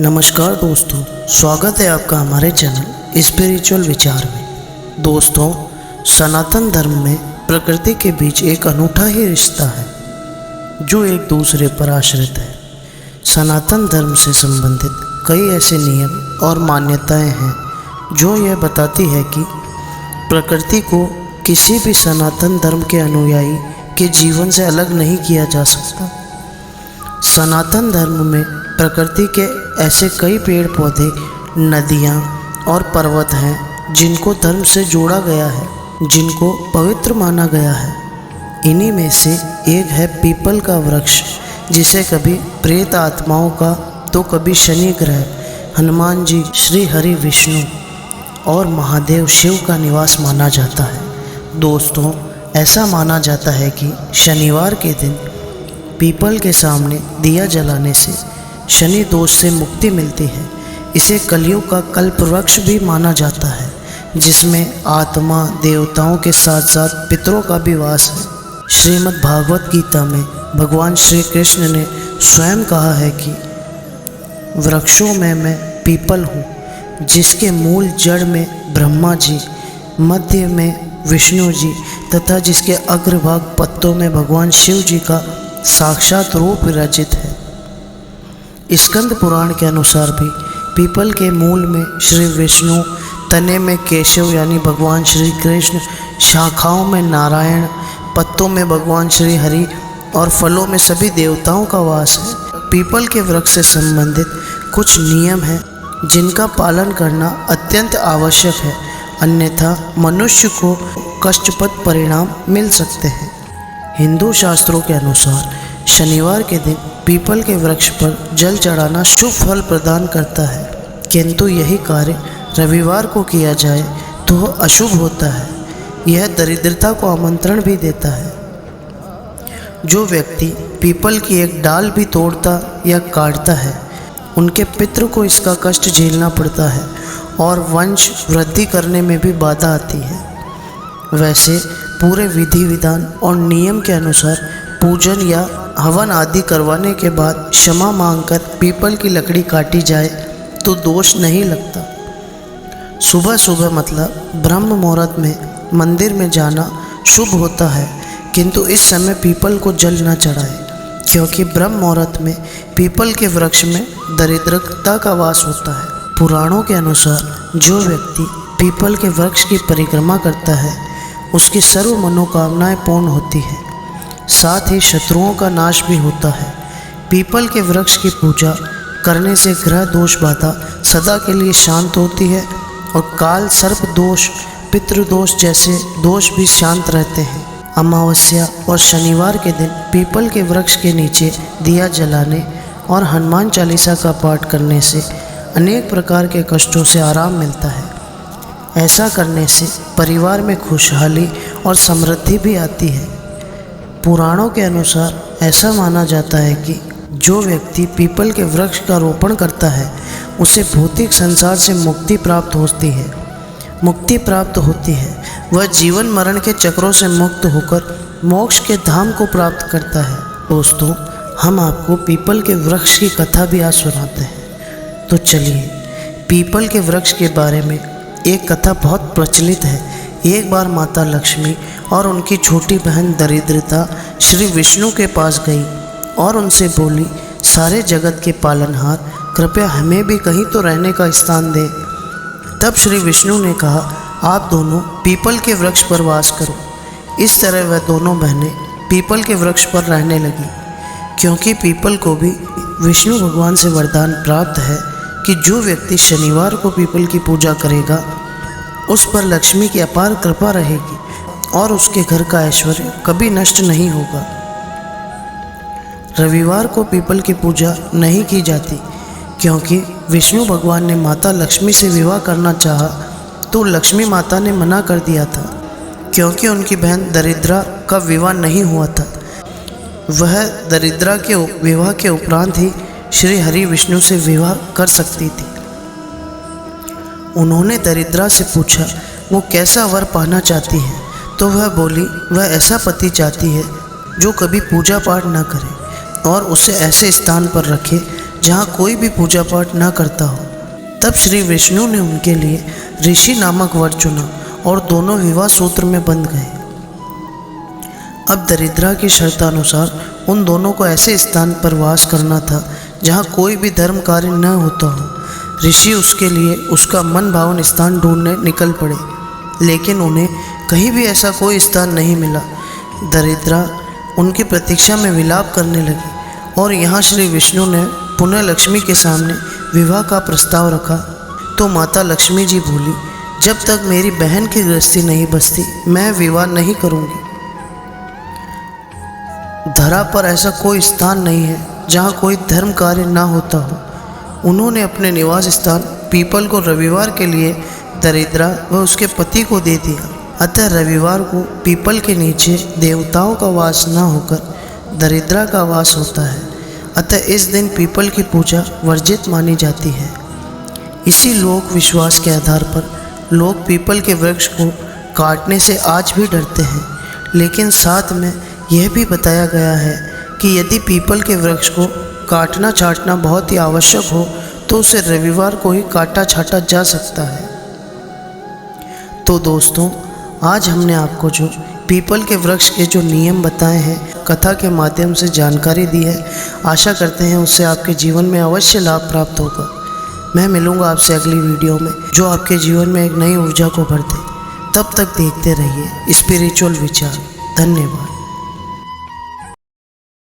नमस्कार दोस्तों, स्वागत है आपका हमारे चैनल स्पिरिचुअल विचार में। दोस्तों, सनातन धर्म में प्रकृति के बीच एक अनूठा ही रिश्ता है जो एक दूसरे पर आश्रित है। सनातन धर्म से संबंधित कई ऐसे नियम और मान्यताएं हैं जो यह बताती है कि प्रकृति को किसी भी सनातन धर्म के अनुयायी के जीवन से अलग नहीं किया जा सकता। सनातन धर्म में प्रकृति के ऐसे कई पेड़ पौधे, नदियाँ और पर्वत हैं जिनको धर्म से जोड़ा गया है, जिनको पवित्र माना गया है। इन्हीं में से एक है पीपल का वृक्ष, जिसे कभी प्रेत आत्माओं का तो कभी शनि ग्रह, हनुमान जी, श्री हरि विष्णु और महादेव शिव का निवास माना जाता है। दोस्तों, ऐसा माना जाता है कि शनिवार के दिन पीपल के सामने दिया जलाने से शनि दोष से मुक्ति मिलती है। इसे कलयुग का कल्प वृक्ष भी माना जाता है, जिसमें आत्मा, देवताओं के साथ साथ पितरों का भी वास है। श्रीमद् भागवत गीता में भगवान श्री कृष्ण ने स्वयं कहा है कि वृक्षों में मैं पीपल हूँ, जिसके मूल जड़ में ब्रह्मा जी, मध्य में विष्णु जी तथा जिसके अग्रभाग पत्तों में भगवान शिव जी का साक्षात रूप विराजित है। स्कंद पुराण के अनुसार भी पीपल के मूल में श्री विष्णु, तने में केशव यानी भगवान श्री कृष्ण, शाखाओं में नारायण, पत्तों में भगवान श्री हरि और फलों में सभी देवताओं का वास है। पीपल के वृक्ष से संबंधित कुछ नियम हैं जिनका पालन करना अत्यंत आवश्यक है, अन्यथा मनुष्य को कष्टप्रद परिणाम मिल सकते हैं। हिंदू शास्त्रों के अनुसार शनिवार के दिन पीपल के वृक्ष पर जल चढ़ाना शुभ फल प्रदान करता है, किंतु यही कार्य रविवार को किया जाए तो अशुभ होता है। यह दरिद्रता को आमंत्रण भी देता है। जो व्यक्ति पीपल की एक डाल भी तोड़ता या काटता है, उनके पितृ को इसका कष्ट झेलना पड़ता है और वंश वृद्धि करने में भी बाधा आती है। वैसे पूरे विधि विधान और नियम के अनुसार पूजन या हवन आदि करवाने के बाद क्षमा मांगकर पीपल की लकड़ी काटी जाए तो दोष नहीं लगता। सुबह सुबह मतलब ब्रह्म मुहूर्त में मंदिर में जाना शुभ होता है, किंतु इस समय पीपल को जल न चढ़ाए, क्योंकि ब्रह्म मुहूर्त में पीपल के वृक्ष में दरिद्रता का वास होता है। पुराणों के अनुसार जो व्यक्ति पीपल के वृक्ष की परिक्रमा करता है, उसकी सर्व मनोकामनाएं पूर्ण होती है, साथ ही शत्रुओं का नाश भी होता है। पीपल के वृक्ष की पूजा करने से ग्रह दोष बाधा सदा के लिए शांत होती है और काल सर्प दोष, पितृदोष जैसे दोष भी शांत रहते हैं। अमावस्या और शनिवार के दिन पीपल के वृक्ष के नीचे दिया जलाने और हनुमान चालीसा का पाठ करने से अनेक प्रकार के कष्टों से आराम मिलता है। ऐसा करने से परिवार में खुशहाली और समृद्धि भी आती है। पुराणों के अनुसार ऐसा माना जाता है कि जो व्यक्ति पीपल के वृक्ष का रोपण करता है, उसे भौतिक संसार से मुक्ति प्राप्त होती है। वह जीवन मरण के चक्रों से मुक्त होकर मोक्ष के धाम को प्राप्त करता है। दोस्तों, हम आपको पीपल के वृक्ष की कथा भी आज सुनाते हैं। तो चलिए, पीपल के वृक्ष के बारे में एक कथा बहुत प्रचलित है। एक बार माता लक्ष्मी और उनकी छोटी बहन दरिद्रता श्री विष्णु के पास गई और उनसे बोली, सारे जगत के पालनहार, कृपया हमें भी कहीं तो रहने का स्थान दे। तब श्री विष्णु ने कहा, आप दोनों पीपल के वृक्ष पर वास करो। इस तरह वह दोनों बहनें पीपल के वृक्ष पर रहने लगी, क्योंकि पीपल को भी विष्णु भगवान से वरदान प्राप्त है कि जो व्यक्ति शनिवार को पीपल की पूजा करेगा, उस पर लक्ष्मी की अपार कृपा रहेगी और उसके घर का ऐश्वर्य कभी नष्ट नहीं होगा। रविवार को पीपल की पूजा नहीं की जाती, क्योंकि विष्णु भगवान ने माता लक्ष्मी से विवाह करना चाहा तो लक्ष्मी माता ने मना कर दिया था, क्योंकि उनकी बहन दरिद्रा का विवाह नहीं हुआ था। वह दरिद्रा के विवाह के उपरांत ही श्री हरि विष्णु से विवाह कर सकती थी। उन्होंने दरिद्रा से पूछा वो कैसा वर पाना चाहती है, तो वह बोली, वह ऐसा पति चाहती है जो कभी पूजा पाठ न करे और उसे ऐसे स्थान पर रखे जहाँ कोई भी पूजा पाठ न करता हो। तब श्री विष्णु ने उनके लिए ऋषि नामक वर चुना और दोनों विवाह सूत्र में बंध गए। अब दरिद्रा की शर्तानुसार उन दोनों को ऐसे स्थान पर वास करना था जहाँ कोई भी धर्म कार्य न होता हो। ऋषि उसके लिए उसका मन भावन स्थान ढूंढने निकल पड़े, लेकिन उन्हें कहीं भी ऐसा कोई स्थान नहीं मिला। दरिद्रा उनकी प्रतीक्षा में विलाप करने लगी और यहाँ श्री विष्णु ने पुनः लक्ष्मी के सामने विवाह का प्रस्ताव रखा तो माता लक्ष्मी जी बोली, जब तक मेरी बहन की गृहस्थी नहीं बसती मैं विवाह नहीं करूँगी। धरा पर ऐसा कोई स्थान नहीं है जहाँ कोई धर्म कार्य ना होता हो। उन्होंने अपने निवास स्थान पीपल को रविवार के लिए दरिद्रा व उसके पति को दे दिया। अतः रविवार को पीपल के नीचे देवताओं का वास न होकर दरिद्रा का वास होता है। अतः इस दिन पीपल की पूजा वर्जित मानी जाती है। इसी लोक विश्वास के आधार पर लोग पीपल के वृक्ष को काटने से आज भी डरते हैं, लेकिन साथ में यह भी बताया गया है कि यदि पीपल के वृक्ष को काटना छाटना बहुत ही आवश्यक हो तो उसे रविवार को ही काटा छाटा जा सकता है। तो दोस्तों, आज हमने आपको जो पीपल के वृक्ष के जो नियम बताए हैं, कथा के माध्यम से जानकारी दी है, आशा करते हैं उससे आपके जीवन में अवश्य लाभ प्राप्त होगा। मैं मिलूँगा आपसे अगली वीडियो में जो आपके जीवन में एक नई ऊर्जा को भर दे। तब तक देखते रहिए स्पिरिचुअल विचार। धन्यवाद।